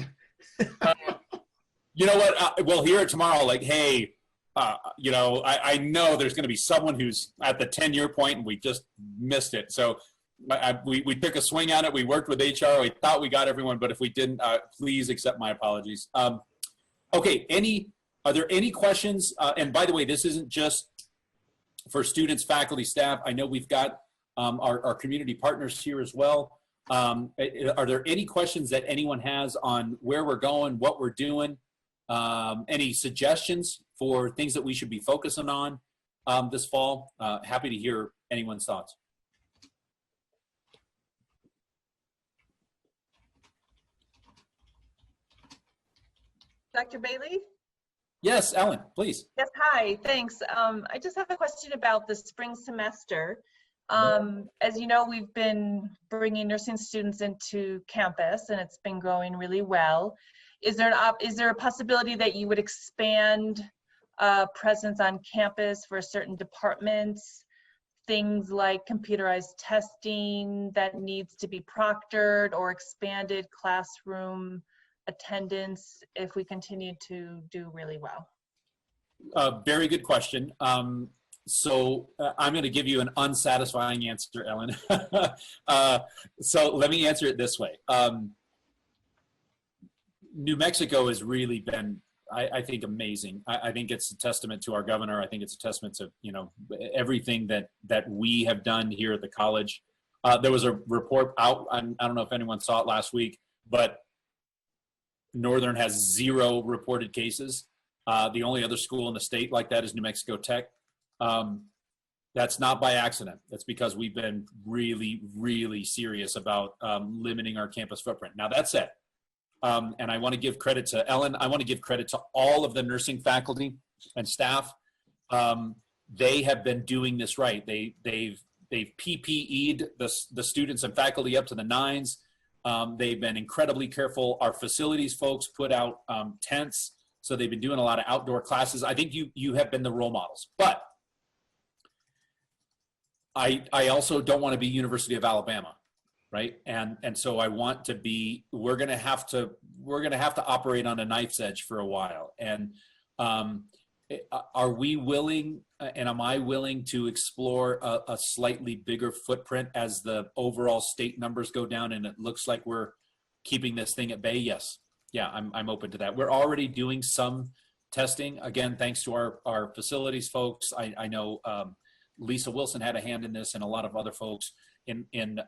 You know what? We'll hear it tomorrow. Like, hey, you know, I know there's going to be someone who's at the 10-year point and we just missed it. So we took a swing at it. We worked with HR. We thought we got everyone, but if we didn't, please accept my apologies. Okay, are there any questions? And by the way, this isn't just for students, faculty, staff. I know we've got our community partners here as well. Are there any questions that anyone has on where we're going, what we're doing? Any suggestions for things that we should be focusing on this fall? Happy to hear anyone's thoughts. Dr. Bailey? Yes, Ellen, please. Yes, hi, thanks. I just have a question about the spring semester. As you know, we've been bringing nursing students into campus and it's been going really well. Is there a possibility that you would expand presence on campus for certain departments, things like computerized testing that needs to be proctored, or expanded classroom attendance if we continue to do really well? very good question. So I'm going to give you an unsatisfying answer, Ellen. So let me answer it this way. New Mexico has really been, I think, amazing. I think it's a testament to our governor. I think it's a testament to, you know, everything that we have done here at the college. There was a report out, I don't know if anyone saw it last week, but Northern has 0 reported cases. The only other school in the state like that is New Mexico Tech. That's not by accident. That's because we've been really, really serious about limiting our campus footprint. Now, that said, and I want to give credit to Ellen. I want to give credit to all of the nursing faculty and staff. They have been doing this right. They've PPE'd the students and faculty up to the nines. They've been incredibly careful. Our facilities folks put out tents. So they've been doing a lot of outdoor classes. I think you have been the role models. But I also don't want to be University of Alabama, right? And so I want to be. We're gonna have to operate on a knife's edge for a while. And are we willing? And am I willing to explore a slightly bigger footprint as the overall state numbers go down and it looks like we're keeping this thing at bay? Yes. Yeah, I'm open to that. We're already doing some testing, again, thanks to our facilities folks. I know Lisa Wilson had a hand in this and a lot of other folks in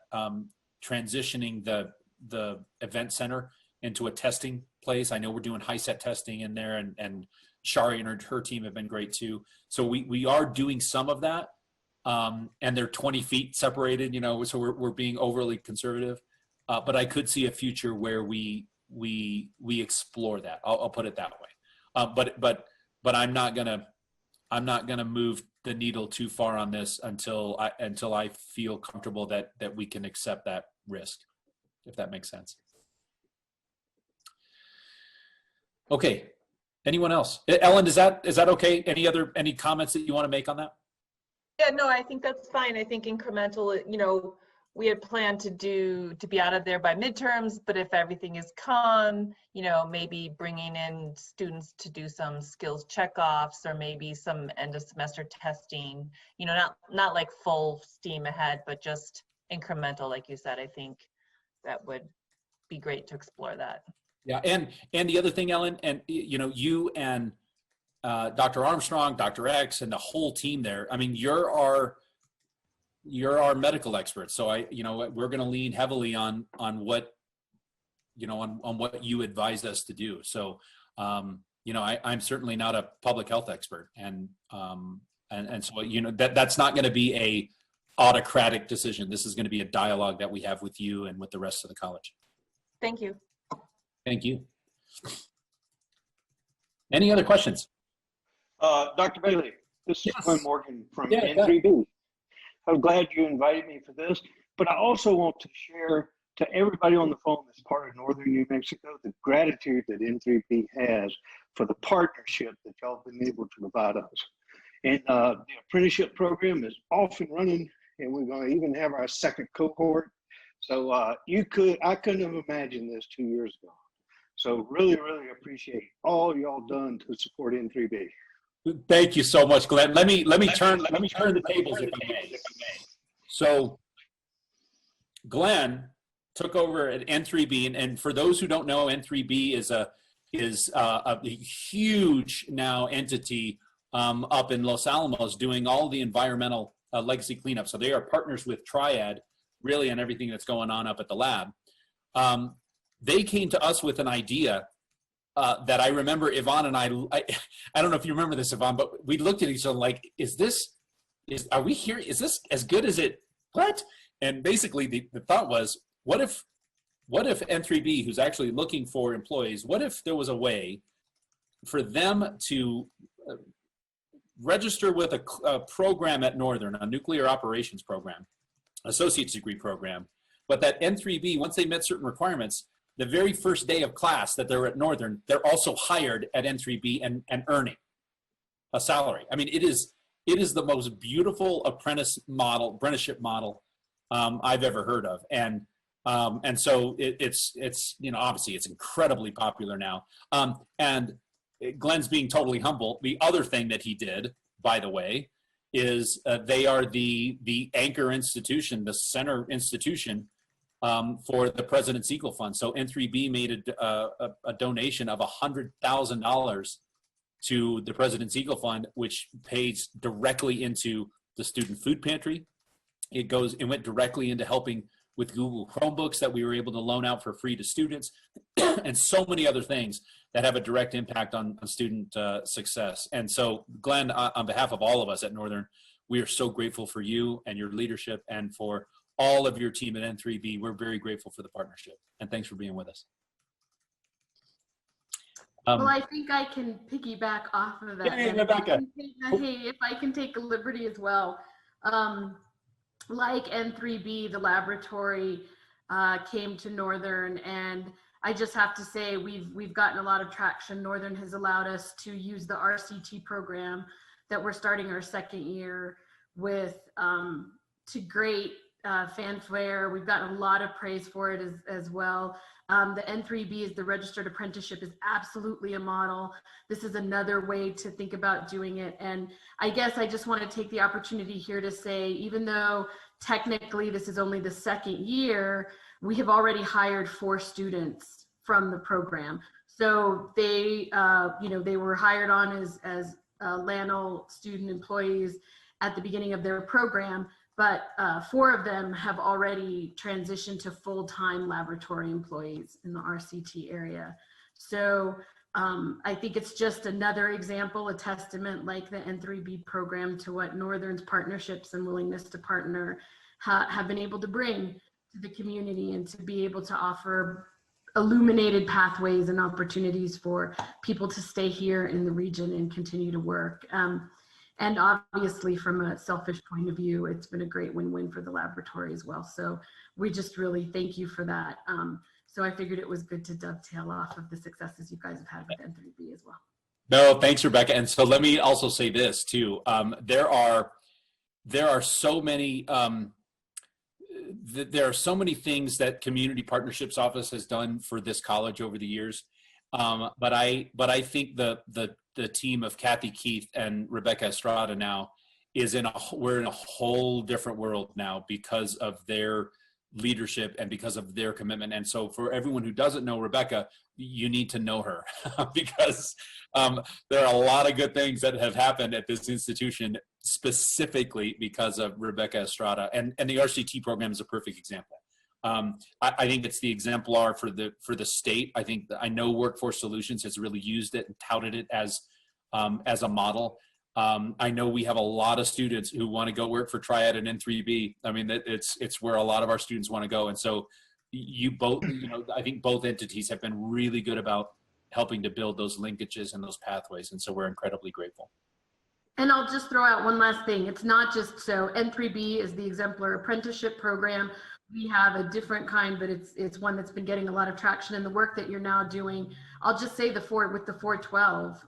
transitioning the event center into a testing place. I know we're doing high-set testing in there, and Shari and her team have been great too. So we are doing some of that, and they're 20 feet separated, you know, so we're being overly conservative. But I could see a future where we explore that. I'll put it that way. But I'm not gonna move the needle too far on this until I feel comfortable that we can accept that risk, if that makes sense. Okay. Anyone else? Ellen, is that okay? Any comments that you want to make on that? Yeah, no, I think that's fine. I think incremental, you know, we had planned to be out of there by midterms, but if everything is calm, you know, maybe bringing in students to do some skills checkoffs or maybe some end of semester testing, you know, not like full steam ahead, but just incremental, like you said. I think that would be great to explore that. Yeah, and the other thing, Ellen, and you know, you and Dr. Armstrong, Dr. X, and the whole team there. I mean, you're our medical expert, so we're going to lean heavily on what, you know, on what you advised us to do. So, you know, I'm certainly not a public health expert, and so, you know, that's not going to be a autocratic decision. This is going to be a dialogue that we have with you and with the rest of the college. Thank you. Thank you. Any other questions? Dr. Bailey, this is Yes. Glenn Morgan from Yeah, N3B. I'm glad you invited me for this, but I also want to share to everybody on the phone that's part of Northern New Mexico the gratitude that N3B has for the partnership that y'all have been able to provide us. And the apprenticeship program is off and running, and we're going to even have our second cohort. So I couldn't have imagined this 2 years ago. So really, really appreciate all y'all done to support N3B. Thank you so much, Glenn. Let me turn the tables if I may. So Glenn took over at N3B, and for those who don't know, N3B is a huge now entity up in Los Alamos doing all the environmental legacy cleanup. So they are partners with Triad, really, on everything that's going on up at the lab. They came to us with an idea that I remember Yvonne and I don't know if you remember this, Yvonne, but we looked at each other like, are we here? Is this as good as it, what? And basically the thought was, what if N3B, who's actually looking for employees, what if there was a way for them to register with a program at Northern, a nuclear operations program, associate's degree program, but that N3B, once they met certain requirements, the very first day of class that they're at Northern, they're also hired at N3B and earning a salary. I mean, it is the most beautiful apprenticeship model I've ever heard of. And so it's, you know, obviously it's incredibly popular now. And Glenn's being totally humble. The other thing that he did, by the way, is they are the anchor institution, the center institution for the President's Eagle Fund. So N3B made a donation of $100,000 to the President's Eagle Fund, which pays directly into the student food pantry. It went directly into helping with Google Chromebooks that we were able to loan out for free to students, and so many other things that have a direct impact on student success. And so, Glenn, on behalf of all of us at Northern, we are so grateful for you and your leadership, and for all of your team at N3B. We're very grateful for the partnership, and thanks for being with us. Well, I think I can piggyback off of that. Hey, Rebecca. Hey, if I can take a liberty as well. Like N3B, the laboratory came to Northern, and I just have to say we've gotten a lot of traction. Northern has allowed us to use the RCT program that we're starting our second year with to great fanfare. We've gotten a lot of praise for it as well. The N3B is the registered apprenticeship is absolutely a model. This is another way to think about doing it. And I guess I just want to take the opportunity here to say, even though technically this is only the second year, we have already hired 4 students from the program. So they, they were hired on as LANL student employees at the beginning of their program, but 4 of them have already transitioned to full-time laboratory employees in the RCT area. So I think it's just another example, a testament like the N3B program to what Northern's partnerships and willingness to partner have been able to bring to the community, and to be able to offer illuminated pathways and opportunities for people to stay here in the region and continue to work. And obviously, from a selfish point of view, it's been a great win-win for the laboratory as well. So we just really thank you for that. So I figured it was good to dovetail off of the successes you guys have had with N3B as well. No, thanks, Rebecca. And so let me also say this too. There are so many things that Community Partnerships Office has done for this college over the years. But I think the team of Kathy Keith and Rebecca Estrada now we're in a whole different world now because of their leadership and because of their commitment. And so for everyone who doesn't know Rebecca, you need to know her because there are a lot of good things that have happened at this institution specifically because of Rebecca Estrada, and the RCT program is a perfect example. I think it's the exemplar for the state. I know Workforce Solutions has really used it and touted it as a model. I know we have a lot of students who want to go work for Triad and N3B. I mean, it's where a lot of our students want to go. And so I think both entities have been really good about helping to build those linkages and those pathways. And so we're incredibly grateful. And I'll just throw out one last thing. It's not just so N3B is the exemplar apprenticeship program. We have a different kind, but it's one that's been getting a lot of traction in the work that you're now doing. I'll just say with the 412.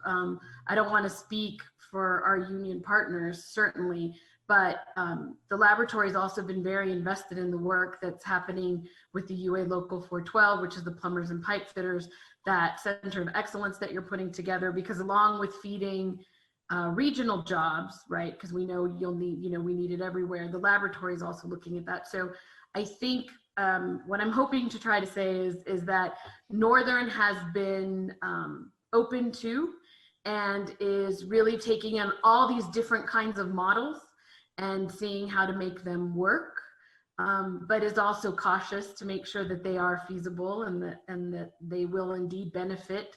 I don't want to speak for our union partners, certainly, but the laboratory has also been very invested in the work that's happening with the UA Local 412, which is the plumbers and pipe fitters, that center of excellence that you're putting together, because along with feeding regional jobs, right? Because we know we need it everywhere. The laboratory is also looking at that. So I think what I'm hoping to try to say is that Northern has been open to and is really taking on all these different kinds of models and seeing how to make them work, but is also cautious to make sure that they are feasible and that they will indeed benefit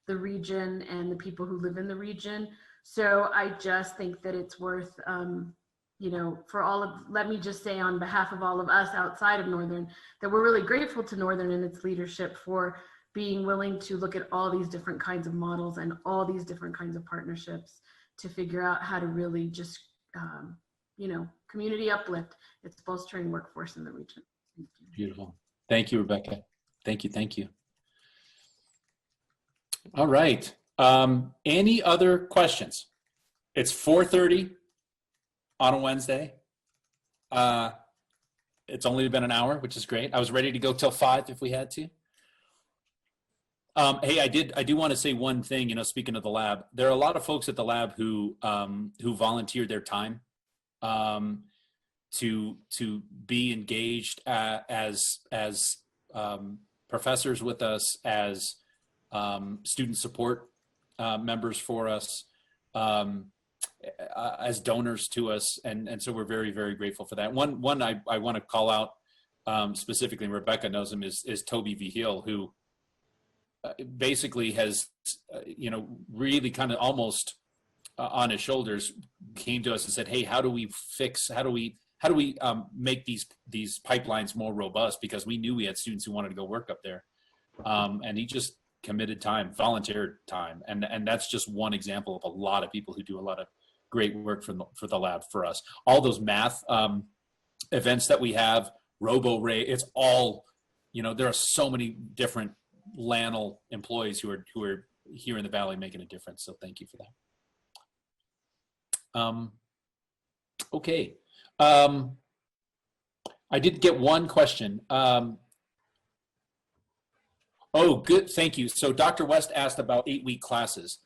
the region and the people who live in the region. So I just think that it's worth, let me just say on behalf of all of us outside of Northern, that we're really grateful to Northern and its leadership for being willing to look at all these different kinds of models and all these different kinds of partnerships to figure out how to really just, community uplift its bolstering workforce in the region. Thank you. Beautiful. Thank you, Rebecca. Thank you. All right. Any other questions? It's 4:30 on a Wednesday. It's only been an hour, which is great. I was ready to go till 5 if we had to. Hey, I do want to say one thing, you know, speaking of the lab, there are a lot of folks at the lab who volunteered their time to be engaged as professors with us, as student support members for us, as donors to us, and so we're very, very grateful for that. One I want to call out specifically, and Rebecca knows him, is Toby V. Hill, who basically has, you know, really kind of almost on his shoulders came to us and said, hey, how do we make these pipelines more robust? Because we knew we had students who wanted to go work up there. And he just committed time, volunteered time. And that's just one example of a lot of people who do a lot of great work for the lab for us. All those math events that we have, RoboRay, it's all, you know, there are so many different LANL employees who are here in the Valley making a difference. So thank you for that. Okay. I did get one question. Oh, good. Thank you. So Dr. West asked about 8-week classes.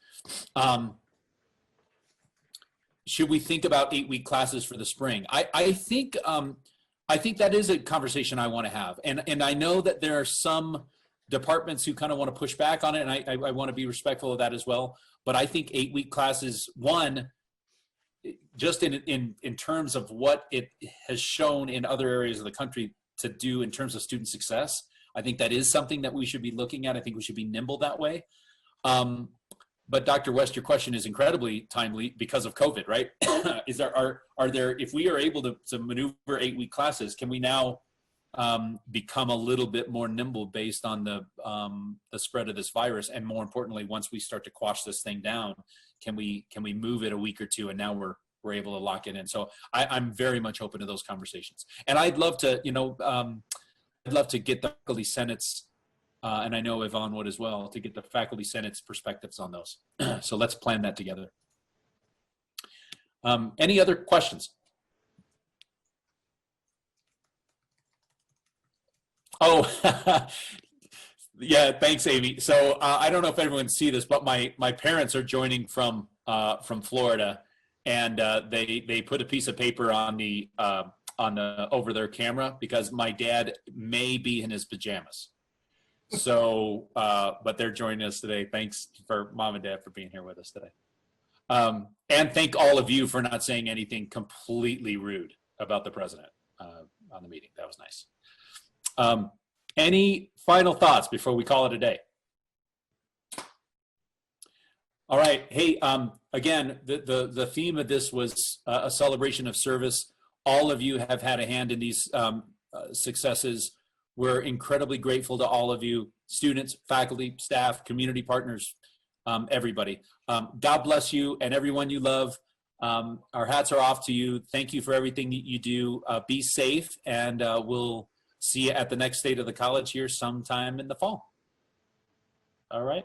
Should we think about 8-week classes for the spring? I think that is a conversation I want to have. And I know that there are some departments who kind of want to push back on it, and I want to be respectful of that as well. But I think 8-week classes, one, just in terms of what it has shown in other areas of the country to do in terms of student success, I think that is something that we should be looking at. I think we should be nimble that way. But Dr. West, your question is incredibly timely because of COVID, right? Are there, if we are able to maneuver 8-week classes, can we now become a little bit more nimble based on the spread of this virus? And more importantly, once we start to quash this thing down, can we move it a week or two, and now we're able to lock it in? So I'm very much open to those conversations. And I'd love to, you know, I'd love to get the faculty senate's, and I know Yvonne would as well, to get the faculty senate's perspectives on those. So let's plan that together. Any other questions? Oh, yeah, thanks, Amy. So I don't know if everyone can see this, but my parents are joining from Florida, and they put a piece of paper on the over their camera because my dad may be in his pajamas. So, but they're joining us today. Thanks for Mom and Dad for being here with us today. And thank all of you for not saying anything completely rude about the president on the meeting. That was nice. Any final thoughts before we call it a day? All right. Hey, again, the theme of this was a celebration of service. All of you have had a hand in these successes. We're incredibly grateful to all of you, students, faculty, staff, community partners, everybody. God bless you and everyone you love. Our hats are off to you. Thank you for everything that you do. Be safe, and we'll see you at the next State of the College here sometime in the fall. All right.